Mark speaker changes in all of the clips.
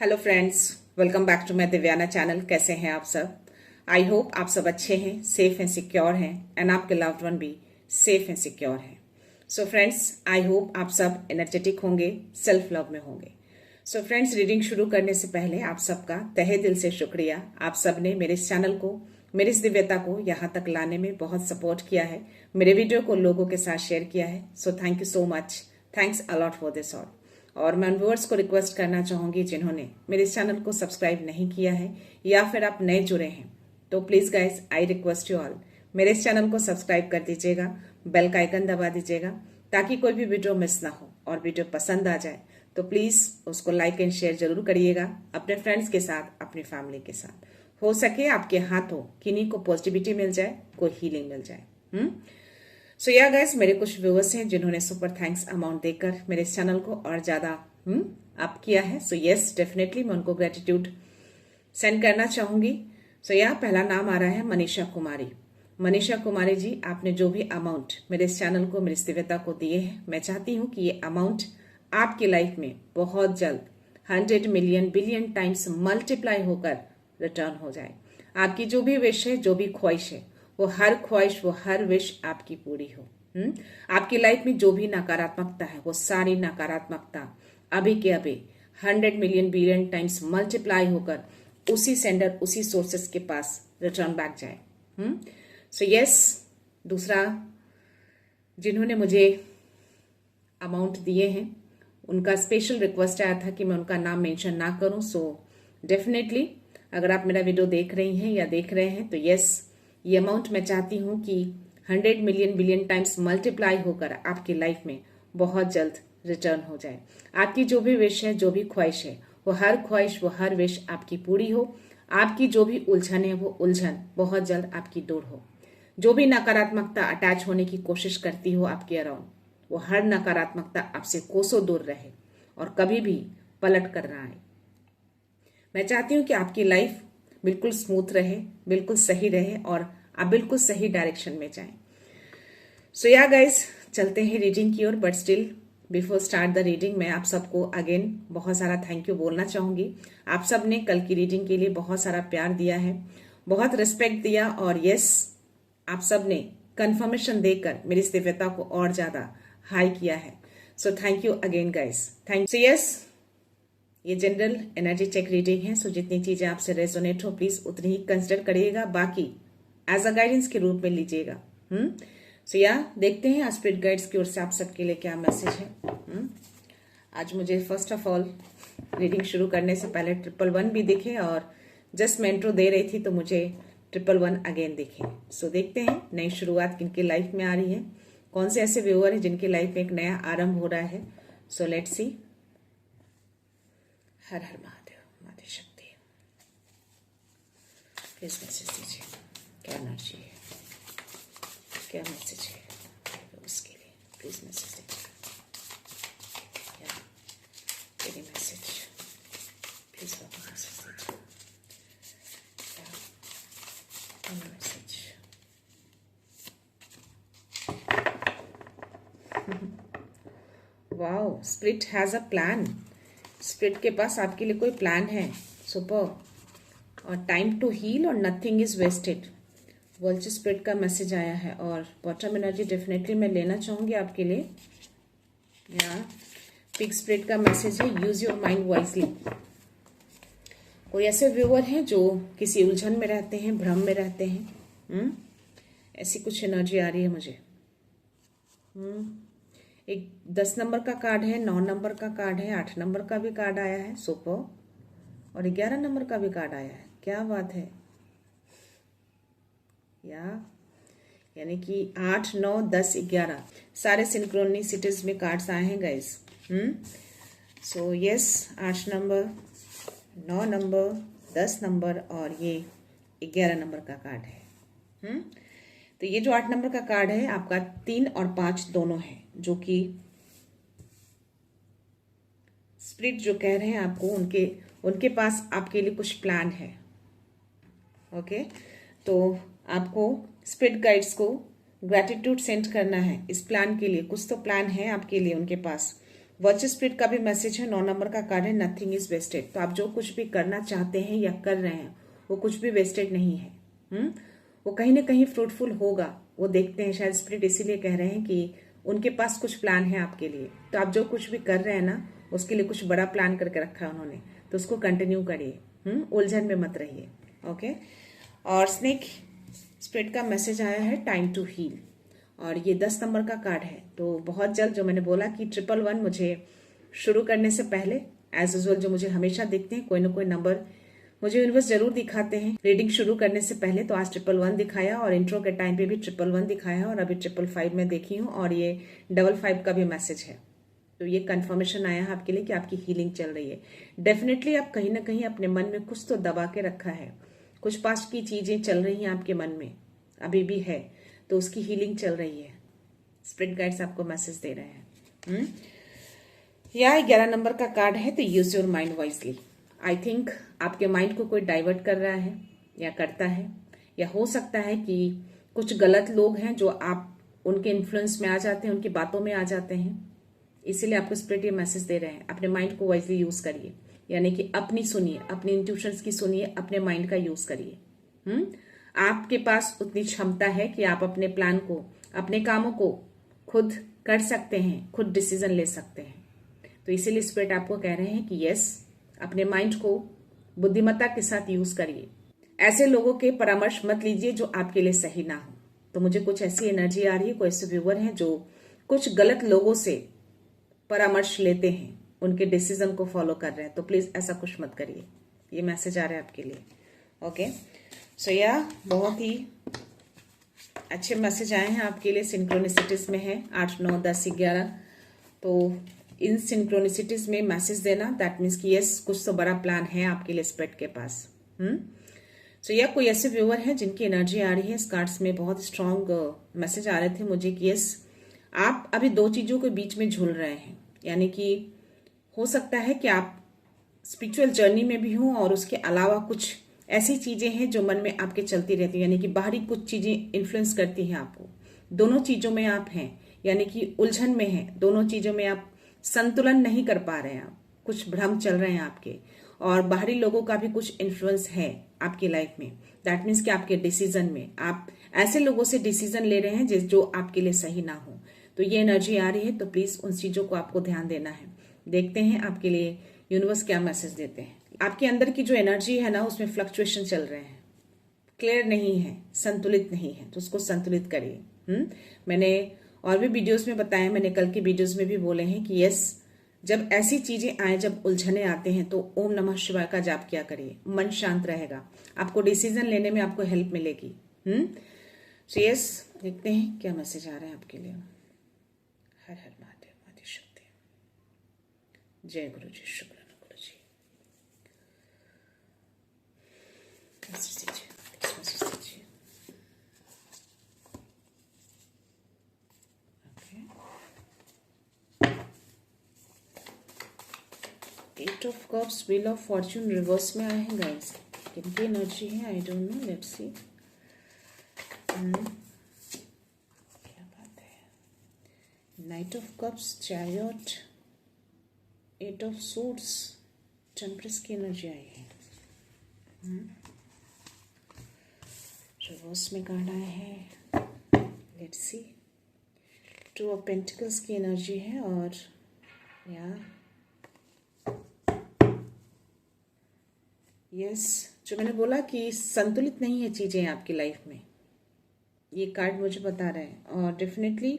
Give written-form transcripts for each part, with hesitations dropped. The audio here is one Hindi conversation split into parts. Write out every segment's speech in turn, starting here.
Speaker 1: Hello friends, welcome back to my Divyana channel. कैसे हैं आप सब? आई होप आप सब अच्छे हैं, सेफ एंड सिक्योर हैं एंड आपके लव्ड वन भी सेफ एंड सिक्योर हैं। सो फ्रेंड्स, आई होप आप सब एनर्जेटिक होंगे, सेल्फ लव में होंगे। सो फ्रेंड्स, रीडिंग शुरू करने से पहले आप सबका तहे दिल से शुक्रिया। आप सब ने मेरे इस चैनल को, मेरी इस दिव्यता को यहाँ तक लाने में बहुत सपोर्ट किया है, मेरे वीडियो को लोगों के साथ शेयर किया है। So thank you so much, thanks a lot for this all. और मैं उन व्यूअर्स को रिक्वेस्ट करना चाहूंगी जिन्होंने मेरे इस चैनल को सब्सक्राइब नहीं किया है या फिर आप नए जुड़े हैं, तो please guys, I request you all, मेरे इस चैनल को सब्सक्राइब कर दीजिएगा, बेल का आइकन दबा दीजिएगा ताकि कोई भी वीडियो मिस ना हो। और वीडियो पसंद आ जाए तो प्लीज उसको लाइक एंड शेयर जरूर करिएगा अपने फ्रेंड्स के साथ, अपनी फैमिली के साथ। हो सके आपके हाथों किन्हीं को पॉजिटिविटी मिल जाए, कोई हीलिंग मिल जाए। सो या गाइस, मेरे कुछ व्यूअर्स हैं जिन्होंने सुपर थैंक्स अमाउंट देकर मेरे इस चैनल को और ज्यादा अप किया है। सो यस, डेफिनेटली मैं उनको ग्रेटिट्यूड सेंड करना चाहूंगी। सो या पहला नाम आ रहा है मनीषा कुमारी। मनीषा कुमारी जी, आपने जो भी अमाउंट मेरे इस चैनल को, मेरी दिव्यता को दिए हैं, मैं चाहती हूँ कि ये अमाउंट आपकी लाइफ में बहुत जल्द 100 मिलियन बिलियन टाइम्स मल्टीप्लाई होकर रिटर्न हो जाए। आपकी जो भी विश है, जो भी ख्वाहिश है, वो हर ख्वाहिश, वो हर विश आपकी पूरी हो। आपकी लाइफ में जो भी नकारात्मकता है, वो सारी नकारात्मकता अभी के अभी 100 मिलियन बिलियन टाइम्स मल्टीप्लाई होकर उसी सेंडर, उसी सोर्सेस के पास रिटर्न बैक जाए। सो यस, दूसरा जिन्होंने मुझे अमाउंट दिए हैं, उनका स्पेशल रिक्वेस्ट आया था कि मैं उनका नाम मेंशन ना करूं। सो डेफिनेटली अगर आप मेरा वीडियो देख रही हैं या देख रहे हैं तो यस, ये अमाउंट मैं चाहती हूँ कि 100 मिलियन बिलियन टाइम्स मल्टीप्लाई होकर आपकी लाइफ में बहुत जल्द रिटर्न हो जाए। आपकी जो भी विश है, जो भी ख्वाहिश है, वो हर ख्वाहिश, वो हर विश आपकी पूरी हो। आपकी जो भी उलझन है, वो उलझन बहुत जल्द आपकी दूर हो। जो भी नकारात्मकता अटैच होने की कोशिश करती हो आपके अराउंड, वो हर नकारात्मकता आपसे कोसों दूर रहे और कभी भी पलट कर ना आए। मैं चाहती हूँ कि आपकी लाइफ बिल्कुल स्मूथ रहे, बिल्कुल सही रहे और आप बिल्कुल सही डायरेक्शन में जाएं। सो या गाइस, चलते हैं रीडिंग की ओर। But still before start the reading, मैं आप सबको अगेन बहुत सारा थैंक यू बोलना चाहूंगी। आप सब ने कल की रीडिंग के लिए बहुत सारा प्यार दिया है, बहुत रिस्पेक्ट दिया और यस, आप सब ने कंफर्मेशन देकर मेरी इस दिव्यता को और ज्यादा हाई किया है। So thank you again guys, thank you. Yes, ये जनरल एनर्जी चेक रीडिंग है। सो जितनी चीजें आपसे रेजोनेट हो, प्लीज उतनी ही कंसिडर करिएगा, बाकी एज अ गाइडेंस के रूप में लीजिएगा। सो या देखते हैं आज स्पिरिट गाइड्स की ओर से आप सबके लिए क्या मैसेज है। आज मुझे फर्स्ट ऑफ ऑल रीडिंग शुरू करने से पहले 111 भी दिखे और जस्ट मैं इंट्रो दे रही थी तो मुझे 111 अगेन दिखे। सो देखते हैं नई शुरुआत किनकी लाइफ में आ रही है, कौन से ऐसे व्यूअर है जिनकी लाइफ में एक नया आरंभ हो रहा है। So let's see. हर हर महादेव, माता शक्ति, प्लीज मैसेज दीजिए, क्या एनर्जी है, क्या मैसेज है उसके लिए, प्लीज मैसेज दीजिए। मेरी मैसेज प्लीज मैसेज दीजिए, message. Wow, spirit has a plan. Spirit के पास आपके लिए कोई प्लान है। सुपर। और टाइम टू हील और nothing is wasted, world spirit का मैसेज आया है। और बॉटम एनर्जी डेफिनेटली मैं लेना चाहूंगी आपके लिए। या पिग स्पिरिट का मैसेज है, यूज योर माइंड वाइजली। कोई ऐसे व्यूअर हैं जो किसी उलझन में रहते हैं, भ्रम में रहते हैं। ऐसी कुछ एनर्जी आ रही है मुझे। एक 10 नंबर का कार्ड है, 9 नंबर का कार्ड है, 8 नंबर का भी कार्ड आया है, सुपर। और 11 नंबर का भी कार्ड आया है, क्या बात है। यानी कि 8, 9, 10, 11 सारे सिंक्रोनिसिटीज में कार्ड्स आए हैं guys. So yes, 8 number, 9 number, 10 number और ये 11 नंबर का कार्ड है। तो ये जो 8 नंबर का कार्ड है आपका 3 और 5 दोनों है, जो कि स्पिरिट जो कह रहे हैं आपको, उनके पास आपके लिए कुछ प्लान है। ओके, तो आपको स्पिरिट गाइड्स को ग्रैटिट्यूड सेंड करना है इस प्लान के लिए। कुछ तो प्लान है आपके लिए उनके पास, वर्चुअल स्पिरिट का भी मैसेज है, 9 नंबर का कार्ड है, नथिंग इज वेस्टेड। तो आप जो कुछ भी करना चाहते हैं या कर रहे हैं वो कुछ भी वेस्टेड नहीं है। वो कहीं ना कहीं फ्रूटफुल होगा, वो देखते हैं। शायद स्पिरिट इसीलिए कह रहे हैं कि उनके पास कुछ प्लान है आपके लिए। तो आप जो कुछ भी कर रहे हैं ना, उसके लिए कुछ बड़ा प्लान करके रखा है उन्होंने, तो उसको कंटिन्यू करिए। उलझन में मत रहिए। ओके। और स्नेक स्पिरिट का मैसेज आया है, टाइम टू हील, और ये 10 नंबर का कार्ड है। तो बहुत जल्द, जो मैंने बोला कि 111 मुझे शुरू करने से पहले एज यूजुअल जो मुझे हमेशा दिखते हैं, कोई ना कोई नंबर मुझे यूनिवर्स जरूर दिखाते हैं रीडिंग शुरू करने से पहले। तो आज 111 दिखाया, और इंट्रो के टाइम पे भी 111 दिखाया, और अभी 555 में देखी हूँ, और ये 55 का भी मैसेज है। तो ये कंफर्मेशन आया है आपके लिए कि आपकी हीलिंग चल रही है। डेफिनेटली आप कहीं ना कहीं अपने मन में कुछ तो दबा के रखा है, कुछ पास्ट की चीजें चल रही हैं आपके मन में, अभी भी है, तो उसकी हीलिंग चल रही है। स्पिरिट गाइड्स आपको मैसेज दे रहे हैं। या 11 नंबर का कार्ड है, तो use your mind wisely. I think आपके माइंड को कोई डाइवर्ट कर रहा है या करता है, या हो सकता है कि कुछ गलत लोग हैं जो आप उनके इन्फ्लुएंस में आ जाते हैं, उनकी बातों में आ जाते हैं। इसीलिए आपको स्पिरिट ये मैसेज दे रहे हैं, अपने माइंड को वाइजली यूज करिए, यानी कि अपनी सुनिए, अपनी इंट्यूशंस की सुनिए, अपने माइंड का यूज करिए। आपके पास उतनी क्षमता है कि आप अपने प्लान को, अपने कामों को खुद कर सकते हैं, खुद डिसीजन ले सकते हैं। तो इसीलिए स्पिरिट आपको कह रहे हैं कि यस, अपने माइंड को बुद्धिमत्ता के साथ यूज करिए। ऐसे लोगों के परामर्श मत लीजिए जो आपके लिए सही ना हो। तो मुझे कुछ ऐसी एनर्जी आ रही है, कोई ऐसे व्यूअर हैं जो कुछ गलत लोगों से परामर्श लेते हैं, उनके डिसीजन को फॉलो कर रहे हैं। तो प्लीज ऐसा कुछ मत करिए। ये मैसेज आ रहा है आपके लिए। ओके। सो या बहुत ही अच्छे मैसेज आए हैं आपके लिए। सिंक्रोनिसिटीज में है 8, 9, 10, 11। तो इन सिंक्रोनिसिटीज में मैसेज देना, दैट मीन्स कि यस, कुछ तो बड़ा प्लान है आपके लिए स्पिरिट के पास। सो या कोई ऐसे व्यूअर हैं जिनकी एनर्जी आ रही है, इस कार्ड्स में बहुत स्ट्रांग मैसेज आ रहे थे मुझे कि यस, आप अभी दो चीजों के बीच में झूल रहे हैं। यानी कि हो सकता है कि आप स्पिरिचुअल जर्नी में भी हों, और उसके अलावा कुछ ऐसी चीजें हैं जो मन में आपके चलती रहती है, यानी कि बाहरी कुछ चीजें इन्फ्लुएंस करती हैं आपको। दोनों चीजों में आप हैं, यानी कि उलझन में हैं, दोनों चीजों में आप संतुलन नहीं कर पा रहे हैं, आप कुछ भ्रम चल रहे हैं आपके, और बाहरी लोगों का भी कुछ इन्फ्लुएंस है आपकी लाइफ में। दैट मीन्स कि आपके डिसीजन में आप ऐसे लोगों से डिसीजन ले रहे हैं जो आपके लिए सही ना हो। तो ये एनर्जी आ रही है, तो प्लीज उन चीजों को आपको ध्यान देना है। देखते हैं आपके लिए यूनिवर्स क्या मैसेज देते हैं। आपके अंदर की जो एनर्जी है ना, उसमें फ्लक्चुएशन चल रहे हैं, क्लियर नहीं है, संतुलित नहीं है, तो उसको संतुलित करिए। मैंने और भी वीडियोस में बताया, मैंने कल की वीडियोस में भी बोले हैं कि यस, जब ऐसी चीजें आए, जब उलझने आते हैं, तो ओम नमः शिवाय का जाप किया करिए, मन शांत रहेगा, आपको डिसीजन लेने में आपको हेल्प मिलेगी। सो यस, देखते हैं क्या मैसेज आ रहा है आपके लिए। हर हर महादेव, माता शक्ति। जय गुरु जी, शुक्र गुरु जी। Eight of cups, wheel of fortune reverse में आए हैं गाइस। किनकी एनर्जी है I don't know, let's see. क्या बात है। Knight of cups, chariot, eight of swords, temperance की एनर्जी आई है। रिवर्स में कार्ड आए हैं, let's see. Two of pentacles की एनर्जी है, और या यस, जो मैंने बोला कि संतुलित नहीं है चीजें आपकी लाइफ में, ये कार्ड मुझे बता रहे हैं। और डेफिनेटली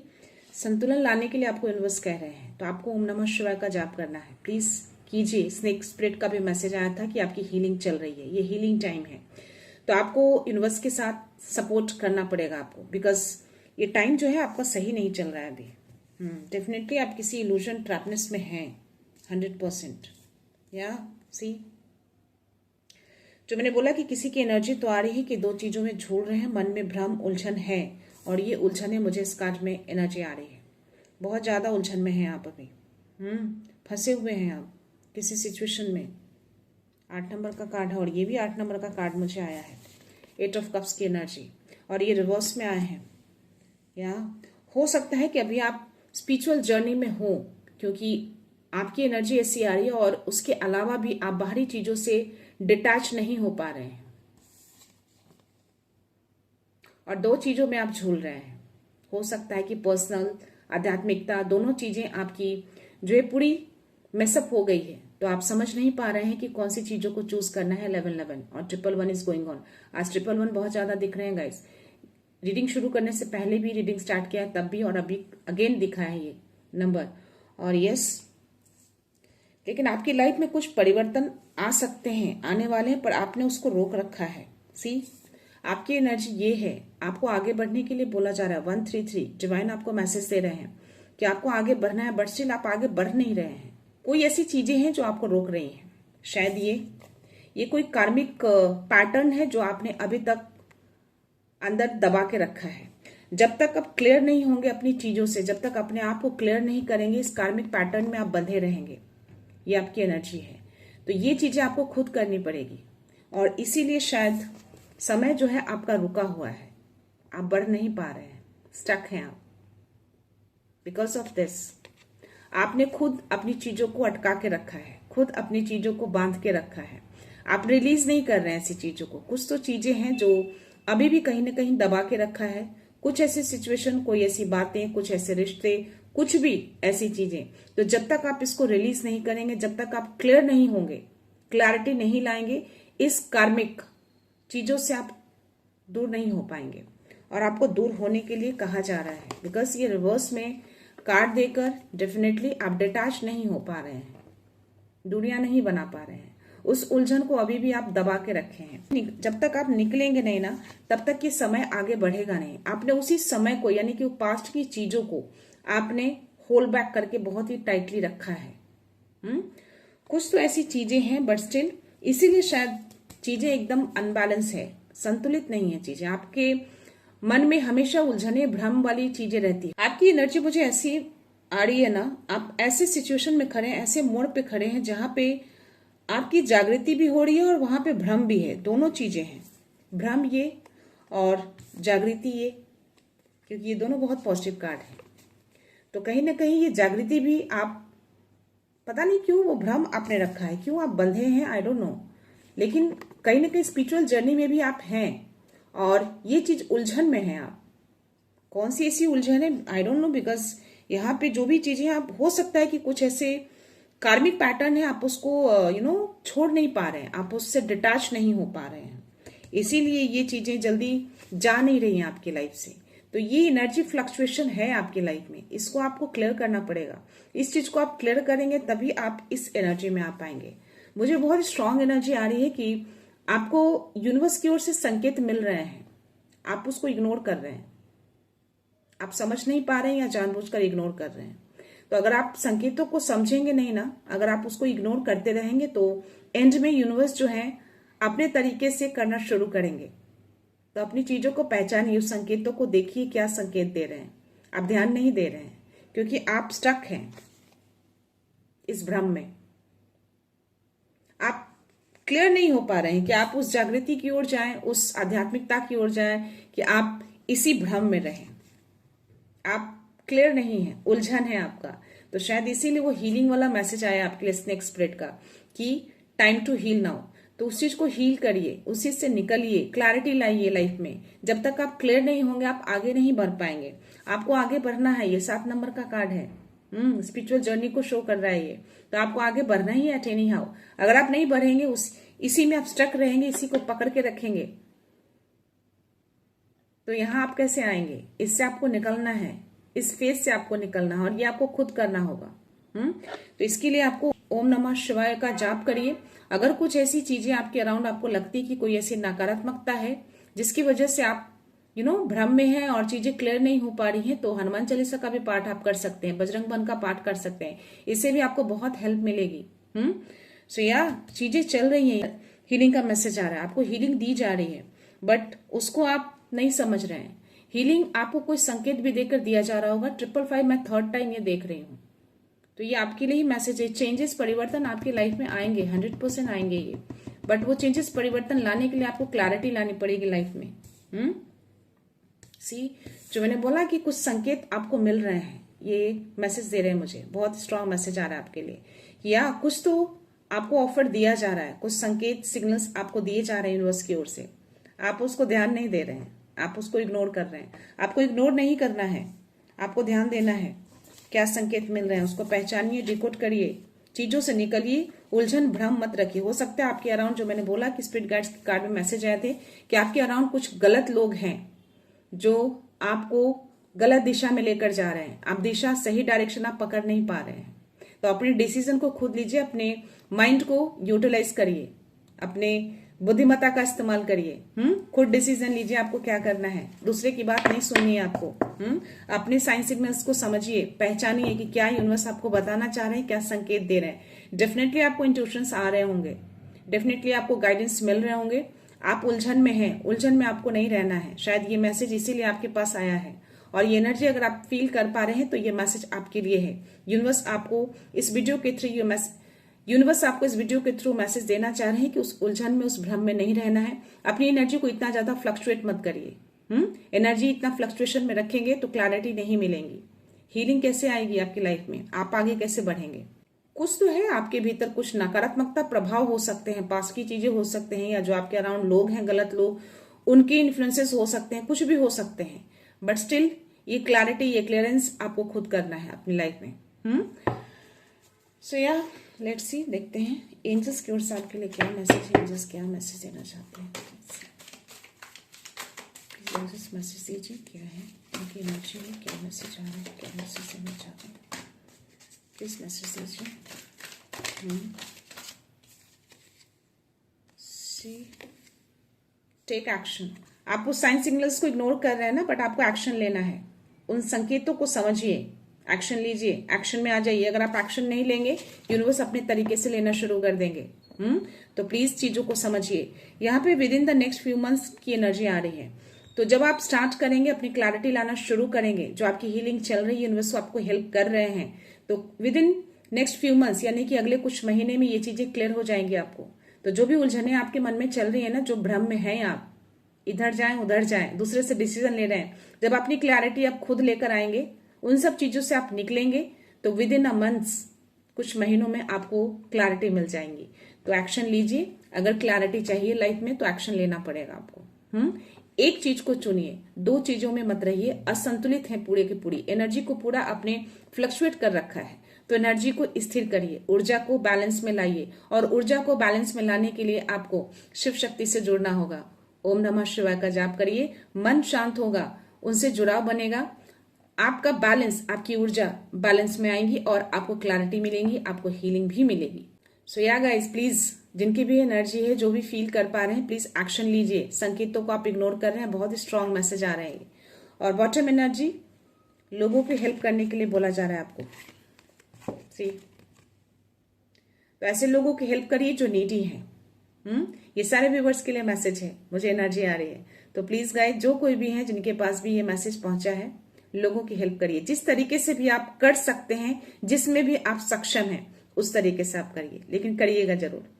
Speaker 1: संतुलन लाने के लिए आपको यूनिवर्स कह रहे हैं, तो आपको ओम नमः शिवाय का जाप करना है, प्लीज कीजिए। स्नेक स्पिरिट का भी मैसेज आया था कि आपकी हीलिंग चल रही है, ये हीलिंग टाइम है, तो आपको यूनिवर्स के साथ सपोर्ट करना पड़ेगा आपको, बिकॉज ये टाइम जो है आपका सही नहीं चल रहा है अभी। डेफिनेटली आप किसी इल्यूजन ट्रैपनेस में हैं 100%। या सी, जो मैंने बोला कि किसी की एनर्जी तो आ रही है कि दो चीजों में झूल रहे हैं, मन में भ्रम, उलझन है, और ये उलझन है, मुझे इस कार्ड में एनर्जी आ रही है, बहुत ज्यादा उलझन में हैं आप अभी। फंसे हुए हैं आप किसी सिचुएशन में। 8 नंबर का कार्ड है, और ये भी 8 नंबर का कार्ड मुझे आया है, 8 ऑफ कप्स की एनर्जी, और ये रिवर्स में आए हैं। या हो सकता है कि अभी आप स्पिरिचुअल जर्नी में हो, क्योंकि आपकी एनर्जी ऐसी आ रही है और उसके अलावा भी आप बाहरी चीजों से डिटैच नहीं हो पा रहे हैं और दो चीजों में आप झूल रहे हैं। हो सकता है कि पर्सनल, आध्यात्मिकता, दोनों चीजें आपकी जो है पूरी मेसअप हो गई है, तो आप समझ नहीं पा रहे हैं कि कौन सी चीजों को चूज करना है। 1111 और 111 इज गोइंग ऑन। आज 111 बहुत ज्यादा दिख रहे हैं गाइस। रीडिंग शुरू करने से पहले भी रीडिंग स्टार्ट किया है तब भी, और अभी अगेन दिखा है ये नंबर। और यस, लेकिन आपकी लाइफ में कुछ परिवर्तन आ सकते हैं, आने वाले हैं, पर आपने उसको रोक रखा है। सी, आपकी एनर्जी ये है, आपको आगे बढ़ने के लिए बोला जा रहा है। 133 डिवाइन आपको मैसेज दे रहे हैं कि आपको आगे बढ़ना है, बट स्टिल आप आगे बढ़ नहीं रहे हैं। कोई ऐसी चीजें हैं जो आपको रोक रही हैं। शायद ये कोई कार्मिक पैटर्न है जो आपने अभी तक अंदर दबा के रखा है। जब तक आप क्लियर नहीं होंगे अपनी चीजों से, जब तक अपने आप को क्लियर नहीं करेंगे, इस कार्मिक पैटर्न में आप बंधे रहेंगे। ये आपकी एनर्जी है, तो ये चीजें आपको खुद करनी पड़ेगी। और इसीलिए शायद समय जो है आपका रुका हुआ है, आप बढ़ नहीं पा रहे हैं, स्टक हैं आप। बिकॉज ऑफ दिस आपने खुद अपनी चीजों को अटका के रखा है, खुद अपनी चीजों को बांध के रखा है। आप रिलीज नहीं कर रहे हैं ऐसी चीजों को। कुछ तो चीजें हैं जो अभी भी कहीं ना कहीं दबा के रखा है। कुछ ऐसी सिचुएशन, कोई ऐसी बातें, कुछ ऐसे रिश्ते, कुछ भी ऐसी चीजें, तो जब तक आप इसको रिलीज नहीं करेंगे, जब तक आप क्लियर नहीं होंगे, क्लैरिटी नहीं लाएंगे, इस कार्मिक चीजों से आप दूर नहीं हो पाएंगे। और आपको दूर होने के लिए कहा जा रहा है, बिकॉज ये रिवर्स में कार्ड देकर डेफिनेटली आप डिटैच नहीं हो पा रहे हैं, दूरियां नहीं बना पा रहे हैं। उस उलझन को अभी भी आप दबा के रखे हैं। जब तक आप निकलेंगे नहीं ना, तब तक ये समय आगे बढ़ेगा नहीं। आपने उसी समय को, यानी कि पास्ट की चीजों को आपने होल्ड बैक करके बहुत ही टाइटली रखा है। कुछ तो ऐसी चीजें हैं, बट स्टिल इसीलिए शायद चीजें एकदम अनबैलेंस है, संतुलित नहीं है चीजें। आपके मन में हमेशा उलझने, भ्रम वाली चीजें रहती है। आपकी एनर्जी मुझे ऐसी आ रही है ना, आप ऐसे सिचुएशन में खड़े हैं, ऐसे मोड़ पे खड़े हैं जहां पे आपकी जागृति भी हो रही है और वहां पे भ्रम भी है। दोनों चीजें हैं, भ्रम ये और जागृति ये, क्योंकि ये दोनों बहुत पॉजिटिव कार्ड है। तो कहीं ना कहीं ये जागृति भी, आप पता नहीं क्यों वो भ्रम आपने रखा है, क्यों आप बंधे हैं, आई डोंट नो। लेकिन कहीं ना कहीं स्पिरिचुअल जर्नी में भी आप हैं और ये चीज उलझन में है। आप कौन सी ऐसी उलझन है, आई डोंट नो, बिकॉज यहाँ पे जो भी चीजें, आप हो सकता है कि कुछ ऐसे कार्मिक पैटर्न है, आप उसको छोड़ नहीं पा रहे हैं, आप उससे डिटैच नहीं हो पा रहे हैं, इसीलिए ये चीजें जल्दी जा नहीं रही हैं आपकी लाइफ से। तो ये एनर्जी फ्लक्चुएशन है आपकी लाइफ में, इसको आपको क्लियर करना पड़ेगा। इस चीज को आप क्लियर करेंगे तभी आप इस एनर्जी में आ पाएंगे। मुझे बहुत स्ट्रांग एनर्जी आ रही है कि आपको यूनिवर्स की ओर से संकेत मिल रहे हैं, आप उसको इग्नोर कर रहे हैं, आप समझ नहीं पा रहे हैं या जानबूझकर इग्नोर कर रहे हैं। तो अगर आप संकेतों को समझेंगे नहीं ना, अगर आप उसको इग्नोर करते रहेंगे, तो एंड में यूनिवर्स जो है अपने तरीके से करना शुरू करेंगे। तो अपनी चीजों को पहचानिए, उस संकेतों को देखिए, क्या संकेत दे रहे हैं। आप ध्यान नहीं दे रहे हैं क्योंकि आप स्टक हैं इस भ्रम में। आप क्लियर नहीं हो पा रहे हैं कि आप उस जागृति की ओर जाएं, उस आध्यात्मिकता की ओर जाएं, कि आप इसी भ्रम में रहें। आप क्लियर नहीं है, उलझन है आपका। तो शायद इसीलिए वो हीलिंग वाला मैसेज आया आपके लिए स्नेक स्प्रिट का, कि टाइम टू हील नाउ। तो उस चीज को हील करिए, उस चीज से निकलिए, क्लैरिटी लाइए लाइफ में। जब तक आप क्लियर नहीं होंगे, आप आगे नहीं बढ़ पाएंगे। आपको आगे बढ़ना है, ये 7 नंबर का कार्ड है, स्पिरिचुअल जर्नी को शो कर रहा है ये। तो आपको आगे बढ़ना ही है एट एनी हाउ। अगर आप नहीं बढ़ेंगे, इसी में आप स्टक रहेंगे, इसी को पकड़ के रखेंगे, तो यहां आप कैसे आएंगे? इससे आपको निकलना है, इस फेज से आपको निकलना है, और ये आपको खुद करना होगा। तो इसके लिए आपको ओम नमः शिवाय का जाप करिए। अगर कुछ ऐसी चीजें आपके अराउंड आपको लगती है कि कोई ऐसी नकारात्मकता है जिसकी वजह से आप भ्रम में हैं और चीजें क्लियर नहीं हो पा रही हैं, तो हनुमान चालीसा का भी पाठ आप कर सकते हैं, बजरंग बन का पाठ कर सकते हैं। इससे भी आपको बहुत हेल्प मिलेगी। सो या चीजें चल रही हैं, हीलिंग का मैसेज आ रहा है, आपको हीलिंग दी जा रही है, बट उसको आप नहीं समझ रहे हैं। हीलिंग आपको कोई संकेत भी देकर दिया जा रहा होगा। 555 मैं 3rd टाइम ये देख रही हूं, तो ये आपके लिए ही मैसेज है। चेंजेस, परिवर्तन आपकी लाइफ में आएंगे, 100% आएंगे ये, बट वो चेंजेस, परिवर्तन लाने के लिए आपको क्लैरिटी लानी पड़ेगी लाइफ में। सी, जो मैंने बोला कि कुछ संकेत आपको मिल रहे हैं, ये मैसेज दे रहे हैं मुझे, बहुत स्ट्रांग मैसेज आ रहा है आपके लिए। या कुछ तो आपको ऑफर दिया जा रहा है, कुछ संकेत सिग्नल्स आपको दिए जा रहे हैं यूनिवर्स की ओर से, आप उसको ध्यान नहीं दे रहे हैं, आप उसको इग्नोर कर रहे हैं। आपको इग्नोर नहीं करना है, आपको ध्यान देना है। क्या संकेत मिल रहे हैं उसको पहचानिए, डिकोड करिए, चीजों से निकलिए, उलझन भ्रम मत रखिए। हो सकता है आपके अराउंड, जो मैंने बोला कि स्पिरिट गाइड्स के कार्ड में मैसेज आए थे कि आपके अराउंड कुछ गलत लोग हैं जो आपको गलत दिशा में लेकर जा रहे हैं। आप दिशा, सही डायरेक्शन आप पकड़ नहीं पा रहे हैं। तो अपने डिसीजन को खुद लीजिए, अपने माइंड को यूटिलाइज करिए, अपने बुद्धिमत्ता का इस्तेमाल करिए। खुद डिसीजन लीजिए आपको क्या करना है, दूसरे की बात नहीं सुननी है आपको। अपने साइन सिग्नल्स को समझिए, पहचानिए कि क्या यूनिवर्स आपको बताना चाह रहे हैं, क्या संकेत दे रहे हैं। डेफिनेटली आपको इंट्यूशंस आ रहे होंगे, डेफिनेटली आपको गाइडेंस मिल रहे होंगे। आप उलझन में हैं, उलझन में आपको नहीं रहना है। शायद ये मैसेज इसीलिए आपके पास आया है, और ये एनर्जी अगर आप फील कर पा रहे हैं तो ये मैसेज आपके लिए है। यूनिवर्स आपको इस वीडियो के थ्रू मैसेज देना चाह रहे हैं कि उस उलझन में, उस भ्रम में नहीं रहना है। अपनी एनर्जी को इतना ज्यादा फ्लक्चुएट मत करिए। एनर्जी इतना फ्लक्चुएशन में रखेंगे तो क्लैरिटी नहीं मिलेंगी। हीलिंग कैसे आएगी आपकी लाइफ में, आप आगे कैसे बढ़ेंगे। कुछ तो है आपके भीतर, कुछ नकारात्मकता प्रभाव हो सकते हैं, पास की चीजें हो सकते हैं, या जो आपके अराउंड लोग हैं, गलत लोग, उनके इन्फ्लुएंसेस हो सकते हैं, कुछ भी हो सकते हैं। बट स्टिल ये क्लैरिटी, ये क्लियरेंस आपको खुद करना है अपनी लाइफ में। सो या लेट्स सी, देखते हैं एंजल्स की ओर से आपके लिए क्या मैसेज है, एंजल्स क्या मैसेज देना चाहते हैं। एंजल्स मैसेज दीजिए, क्या है उनकी एनर्जी में, क्या मैसेज आ रहा है, क्या मैसेज देना चाहते हैं, प्लीज मैसेज दीजिए। सी, टेक एक्शन। आप उस साइन सिग्नल्स को इग्नोर कर रहे हैं ना, बट आपको एक्शन लेना है। उन संकेतों को समझिए, एक्शन लीजिए, एक्शन में आ जाइए। अगर आप एक्शन नहीं लेंगे, यूनिवर्स अपने तरीके से लेना शुरू कर देंगे। तो प्लीज चीजों को समझिए। यहाँ पे with in the next few months की एनर्जी आ रही है। तो जब आप स्टार्ट करेंगे, अपनी क्लैरिटी लाना शुरू करेंगे, जो आपकी हीलिंग चल रही है, यूनिवर्स आपको हेल्प कर रहे हैं, तो with in next few months, यानी कि अगले कुछ महीने में ये चीजें क्लियर हो जाएंगी आपको। तो जो भी उलझने आपके मन में चल रही है ना, जो भ्रम में है, आप इधर जाएं उधर जाएं, दूसरे से डिसीजन ले रहे हैं, जब अपनी क्लैरिटी आप खुद लेकर आएंगे, उन सब चीजों से आप निकलेंगे, तो विद इन अ मंथ्स, कुछ महीनों में आपको क्लैरिटी मिल जाएंगी। तो एक्शन लीजिए। अगर क्लैरिटी चाहिए लाइफ में तो एक्शन लेना पड़ेगा आपको। एक चीज को चुनिए, दो चीजों में मत रहिए। असंतुलित है पूरे की पूरी एनर्जी को, पूरा आपने फ्लक्चुएट कर रखा है। तो एनर्जी को स्थिर करिए, ऊर्जा को बैलेंस में लाइए। और ऊर्जा को बैलेंस में लाने के लिए आपको शिव शक्ति से जुड़ना होगा। ओम नमः शिवाय का जाप करिए, मन शांत होगा, उनसे जुड़ाव बनेगा, आपका बैलेंस, आपकी ऊर्जा बैलेंस में आएंगी और आपको क्लैरिटी मिलेगी, आपको हीलिंग भी मिलेगी। सो या गाइस, प्लीज जिनकी भी एनर्जी है, जो भी फील कर पा रहे हैं, प्लीज एक्शन लीजिए। संकेतों को आप इग्नोर कर रहे हैं, बहुत स्ट्रांग मैसेज आ रहे हैं। और बॉटम एनर्जी, लोगों की हेल्प करने के लिए बोला जा रहा है आपको। सी, तो ऐसे लोगों की हेल्प करिए जो नीडी हैं। ये सारे व्यूवर्स के लिए मैसेज है, मुझे एनर्जी आ रही है। तो प्लीज गाइस, जो कोई भी है जिनके पास भी ये मैसेज पहुंचा है, लोगों की हेल्प करिए। जिस तरीके से भी आप कर सकते हैं, जिसमें भी आप सक्षम हैं, उस तरीके से आप करिए, लेकिन करिएगा जरूर।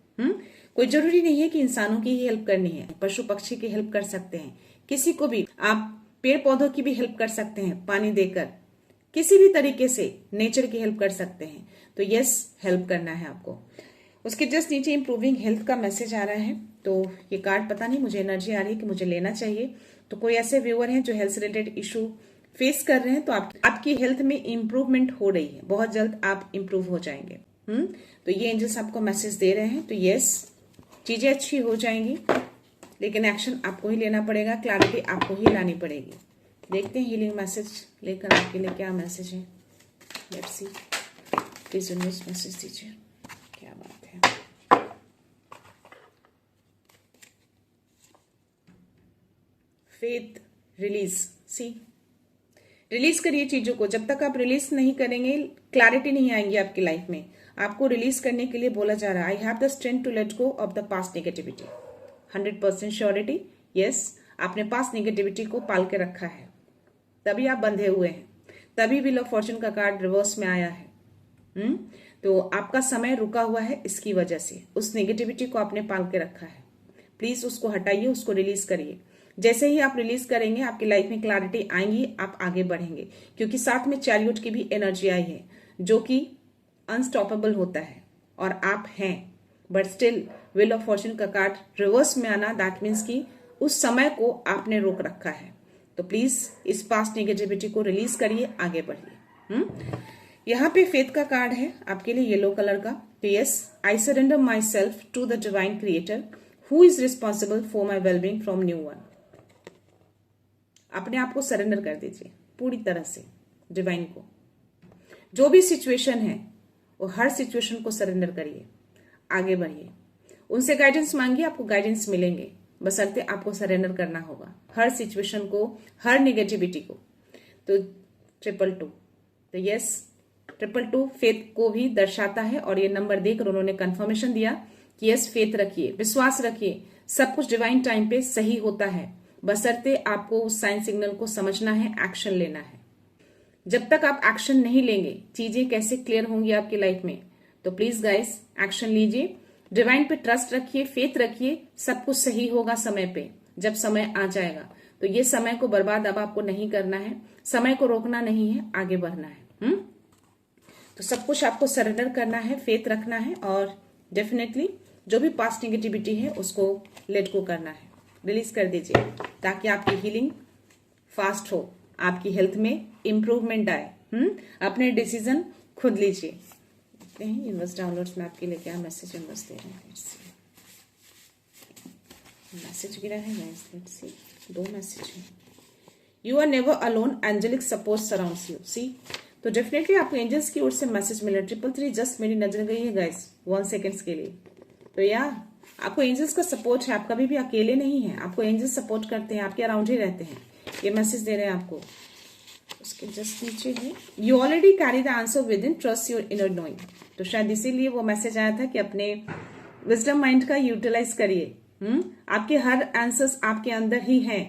Speaker 1: कोई जरूरी नहीं है कि इंसानों की ही हेल्प करनी है, पशु पक्षी की हेल्प कर सकते हैं, किसी को भी आप, पेड़ पौधों की भी हेल्प कर सकते हैं, पानी देकर, किसी भी तरीके से नेचर की हेल्प कर सकते हैं। तो यस, हेल्प करना है आपको। उसके जस्ट नीचे इंप्रूविंग हेल्थ का मैसेज आ रहा है। तो ये कार्ड, पता नहीं, मुझे एनर्जी आ रही है कि मुझे लेना चाहिए। तो कोई ऐसे व्यूअर हैं जो हेल्थ से रिलेटेड इशू फेस कर रहे हैं, तो आपकी हेल्थ में इंप्रूवमेंट हो रही है, बहुत जल्द आप इंप्रूव हो जाएंगे। तो ये एंजल्स आपको मैसेज दे रहे हैं। तो यस, चीजें अच्छी हो जाएंगी, लेकिन एक्शन आपको ही लेना पड़ेगा, क्लैरिटी आपको ही लानी पड़ेगी। देखते हैं हीलिंग मैसेज लेकर आपके लिए क्या मैसेज है। Let's see, please universe message दीजिए, क्या बात है। Faith, release. सी, रिलीज करिए चीजों को। जब तक आप रिलीज नहीं करेंगे, क्लैरिटी नहीं आएंगी आपकी लाइफ में। आपको रिलीज करने के लिए बोला जा रहा है, I have the strength to let go of the past negativity. 100% surety, yes, आपने पास्ट नेगेटिविटी को पाल के रखा है, तभी आप बंधे हुए हैं, तभी व्हील ऑफ फॉर्चून का कार्ड रिवर्स में आया है। तो आपका समय रुका हुआ है इसकी वजह से, उस नेगेटिविटी को आपने पाल के रखा है। प्लीज उसको हटाइए, उसको रिलीज करिए। जैसे ही आप रिलीज करेंगे आपकी लाइफ में क्लैरिटी आएंगी, आप आगे बढ़ेंगे, क्योंकि साथ में चैरियट की भी एनर्जी आई है जो कि अनस्टॉपेबल होता है और आप हैं, but still wheel of Fortune का कार्ड रिवर्स में आना, दैट मीन्स कि उस समय को आपने रोक रखा है। तो प्लीज इस पास्ट नेगेटिविटी को रिलीज करिए, आगे बढ़िए। यहाँ पे फेथ का कार्ड है आपके लिए येलो कलर का। तो yes, I surrender myself to the divine creator who is responsible for my wellbeing from new one. अपने आप को सरेंडर कर दीजिए पूरी तरह से डिवाइन को। जो भी सिचुएशन है वो हर सिचुएशन को सरेंडर करिए, आगे बढ़िए, उनसे गाइडेंस मांगिए, आपको गाइडेंस मिलेंगे, बशर्ते आपको सरेंडर करना होगा हर सिचुएशन को, हर नेगेटिविटी को। तो 222, तो यस 222 फेथ को भी दर्शाता है और ये नंबर देकर उन्होंने कंफर्मेशन दिया कि यस फेथ रखिए, विश्वास रखिए, सब कुछ डिवाइन टाइम पे सही होता है, बशर्ते आपको उस साइन सिग्नल को समझना है, एक्शन लेना है। जब तक आप एक्शन नहीं लेंगे चीजें कैसे क्लियर होंगी आपकी लाइफ में। तो प्लीज गाइस एक्शन लीजिए, डिवाइन पे ट्रस्ट रखिए, फेथ रखिए, सब कुछ सही होगा समय पे, जब समय आ जाएगा। तो ये समय को बर्बाद अब आपको नहीं करना है, समय को रोकना नहीं है, आगे बढ़ना है। तो सब कुछ आपको सरेंडर करना है, फेथ रखना है और डेफिनेटली जो भी पास्ट नेगेटिविटी है उसको लेट गो करना है, रिलीज कर दीजिए, ताकि आपकी हीलिंग फास्ट हो, आपकी हेल्थ में इंप्रूवमेंट आए। अपने डिसीजन खुद लीजिए। देखते हैं यूनिवर्स डाउनलोड्स में आपके लिए क्या मैसेज यूनिवर्स दे रहे हैं। मैसेज गिरा है गाइस, लेट्स सी, 2 मैसेज है। You are never alone, angelic support surrounds you. See, तो डेफिनेटली आपको एंजल्स की ओर से मैसेज मिला। 333 जस्ट मेरी नजर गई है गाइस 1 सेकेंड्स के लिए। तो यार आपको एंजल्स का सपोर्ट है, आप कभी भी अकेले नहीं है, आपको एंजल्स सपोर्ट करते हैं, आपके अराउंड ही रहते हैं, ये मैसेज दे रहे हैं आपको। उसके जस्ट नीचे है you already carry the answer with in, trust your inner knowing. तो शायद इसीलिए वो मैसेज आया था कि अपने विजडम माइंड का यूटिलाइज करिए। आपके हर आंसर्स आपके अंदर ही हैं।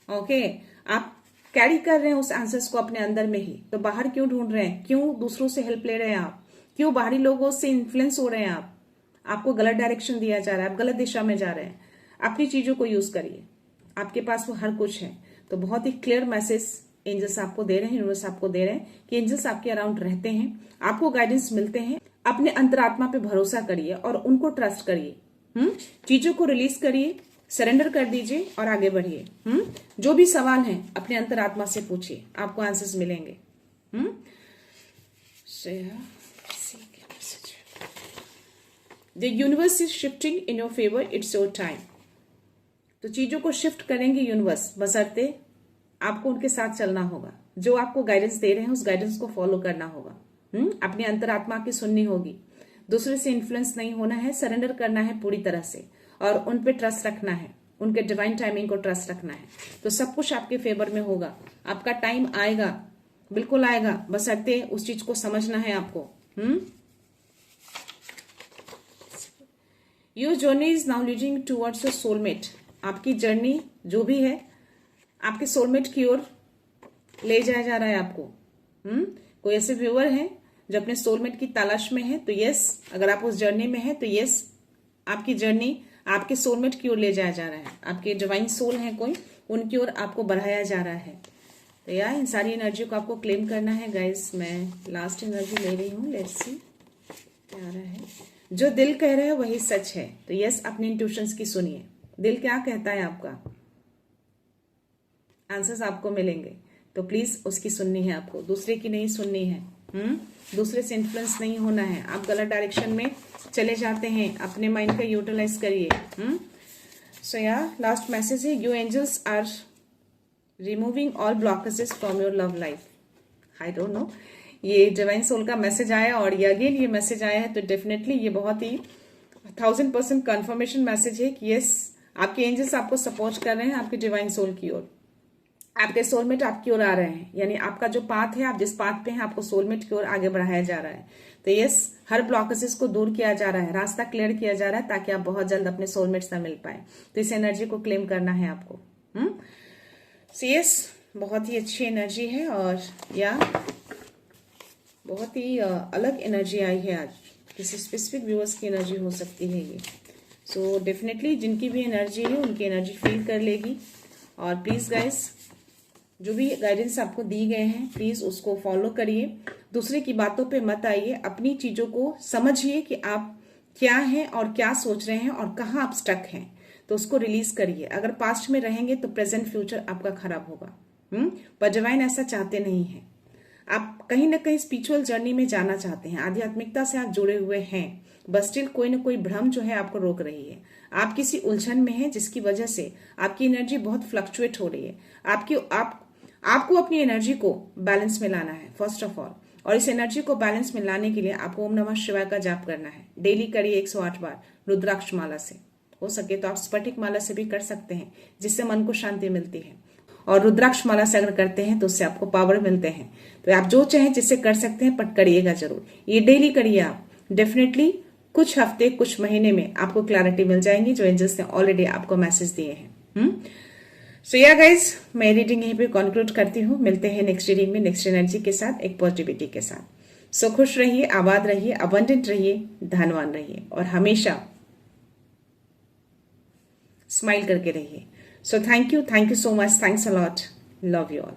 Speaker 1: ओके, आप कैरी कर रहे हैं उस आंसर्स को अपने अंदर में ही, तो बाहर क्यों ढूंढ रहे हैं, क्यों दूसरों से हेल्प ले रहे हैं आप, क्यों बाहरी लोगों से इन्फ्लुएंस हो रहे हैं आप, आपको गलत डायरेक्शन दिया जा रहा है, आप गलत दिशा में जा रहे हैं। अपनी चीजों को यूज करिए, आपके पास वो हर कुछ है। तो बहुत ही क्लियर मैसेज एंजल्स आपको दे रहे हैं, यूनिवर्स आपको दे रहे हैं कि एंजल्स आपके अराउंड रहते हैं, आपको गाइडेंस मिलते हैं। अपने अंतरात्मा पे भरोसा करिए और उनको ट्रस्ट करिए। चीजों को रिलीज करिए, सरेंडर कर दीजिए और आगे बढ़िए। जो भी सवाल है अपने अंतरात्मा से पूछिए, आपको आंसर्स मिलेंगे। The universe is shifting in your favour, it's your time. तो चीजों को शिफ्ट करेंगे यूनिवर्स, बशर्ते आपको उनके साथ चलना होगा। जो आपको गाइडेंस दे रहे हैं उस गाइडेंस को फॉलो करना होगा। अपनी अंतरात्मा की सुननी होगी, दूसरे से इन्फ्लुएंस नहीं होना है, सरेंडर करना है पूरी तरह से और उन पे ट्रस्ट रखना है, उनके डिवाइन टाइमिंग को ट्रस्ट रखना है। तो सब कुछ आपके फेवर में होगा, आपका टाइम आएगा, बिल्कुल आएगा, बशर्ते उस चीज को समझना है आपको। Your journey is now leading towards your soulmate. आपकी जर्नी जो भी है आपके सोलमेट की ओर ले जाया जा रहा है आपको। कोई ऐसे व्यूअर हैं जो अपने सोलमेट की तलाश में है, तो यस, अगर आप उस जर्नी में है तो यस, आपकी जर्नी आपके सोलमेट की ओर ले जाया जा रहा है। आपके डिवाइन सोल है कोई, उनकी ओर आपको बढ़ाया जा रहा है। तो यार इन सारी एनर्जी को आपको क्लेम करना है गाइस। मैं लास्ट एनर्जी ले रही हूँ, लेट्स सी क्या आ रहा है। जो दिल कह रहा है वही सच है। तो यस, अपने इंट्यूशंस की सुनिए, दिल क्या कहता है आपका, आंसर्स आपको मिलेंगे। तो प्लीज उसकी सुननी है आपको, दूसरे की नहीं सुननी है। दूसरे से इन्फ्लुएंस नहीं होना है। आप गलत डायरेक्शन में चले जाते हैं, अपने माइंड का यूटिलाइज करिए। सो या लास्ट मैसेज है, you angels are removing all blockages from your love life. I don't know, ये डिवाइन सोल का मैसेज आया और ये अगेन ये मैसेज आया है, तो डेफिनेटली ये बहुत ही 1000% कंफर्मेशन मैसेज है कि यस, आपके एंजल्स आपको सपोर्ट कर रहे हैं आपके डिवाइन सोल की ओर। आपके सोलमेट आपकी ओर आ रहे हैं, यानी आपका जो पाथ है, आप जिस पाथ पे हैं, आपको सोलमेट की ओर आगे बढ़ाया जा रहा है। तो यस, हर ब्लॉकेजेस को दूर किया जा रहा है, रास्ता क्लियर किया जा रहा है, ताकि आप बहुत जल्द अपने सोलमेट से मिल पाए। तो इस एनर्जी को क्लेम करना है आपको। सो यस, बहुत ही अच्छी एनर्जी है और या बहुत ही अलग एनर्जी आई है आज। किसी स्पेसिफिक व्यूअर्स की एनर्जी हो सकती है ये। सो डेफिनेटली जिनकी भी एनर्जी है उनकी एनर्जी फील कर लेगी और प्लीज गाइस, जो भी गाइडेंस आपको दी गए हैं प्लीज उसको फॉलो करिए, दूसरे की बातों पे मत आइए, अपनी चीजों को समझिए कि आप क्या हैं और क्या सोच रहे हैं और कहाँ आप स्टक हैं, तो उसको रिलीज करिए। अगर पास्ट में रहेंगे तो प्रेजेंट फ्यूचर आपका खराब होगा। पर डिवाइन ऐसा चाहते नहीं है। आप कहीं ना कहीं स्पिरिचुअल जर्नी में जाना चाहते हैं, आध्यात्मिकता से आप जुड़े हुए हैं, बस स्टिल कोई ना कोई भ्रम जो है आपको रोक रही है। आप किसी उलझन में हैं जिसकी वजह से आपकी एनर्जी बहुत फ्लक्चुएट हो रही है। आपको अपनी एनर्जी को बैलेंस में लाना है फर्स्ट ऑफ ऑल, और इस एनर्जी को बैलेंस में लाने के लिए आपको ओम नमः शिवाय का जाप करना है। डेली करिए 108 बार रुद्राक्ष माला से, हो सके तो आप स्फटिक माला से भी कर सकते हैं, जिससे मन को शांति मिलती है। और रुद्राक्ष माला से अगर करते हैं तो उससे आपको पावर मिलते हैं। तो आप जो चाहें जिससे कर सकते हैं, बट करिएगा जरूर, ये डेली करिए आप। डेफिनेटली कुछ हफ्ते कुछ महीने में आपको क्लैरिटी मिल जाएंगी, जो एंजल्स ने ऑलरेडी आपको मैसेज दिए हैं। सो या गाइज, मैं रीडिंग यहीं पे कंक्लूड करती हूँ। मिलते हैं नेक्स्ट रीडिंग में नेक्स्ट एनर्जी के साथ, एक पॉजिटिविटी के साथ। सो खुश रहिए, आबाद रहिए, अबंडेंट रहिए, धनवान रहिए और हमेशा स्माइल करके रहिए। So thank you so much, thanks a lot, love you all.